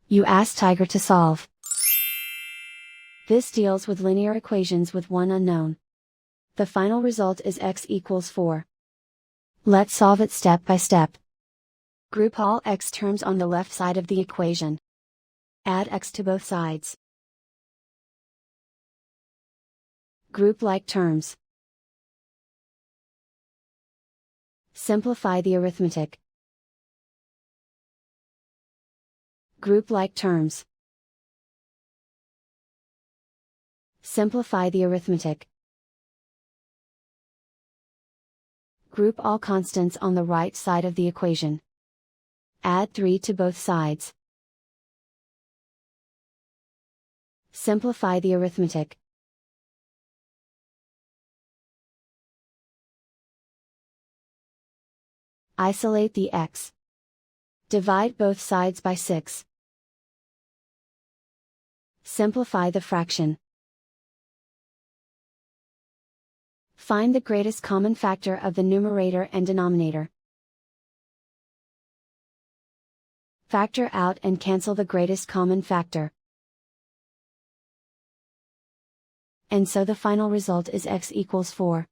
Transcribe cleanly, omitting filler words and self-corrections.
You ask Tiger to solve. This deals with linear equations with one unknown. The final result is x equals 4. Let's solve it step by step. Group all x terms on the left side of the equation. Add x to both sides. Group like terms. Simplify the arithmetic. Group like terms. Simplify the arithmetic. Group all constants on the right side of the equation. Add 3 to both sides. Simplify the arithmetic. Isolate the x. Divide both sides by 6. Simplify the fraction. Find the greatest common factor of the numerator and denominator. Factor out and cancel the greatest common factor. And so the final result is x equals 4.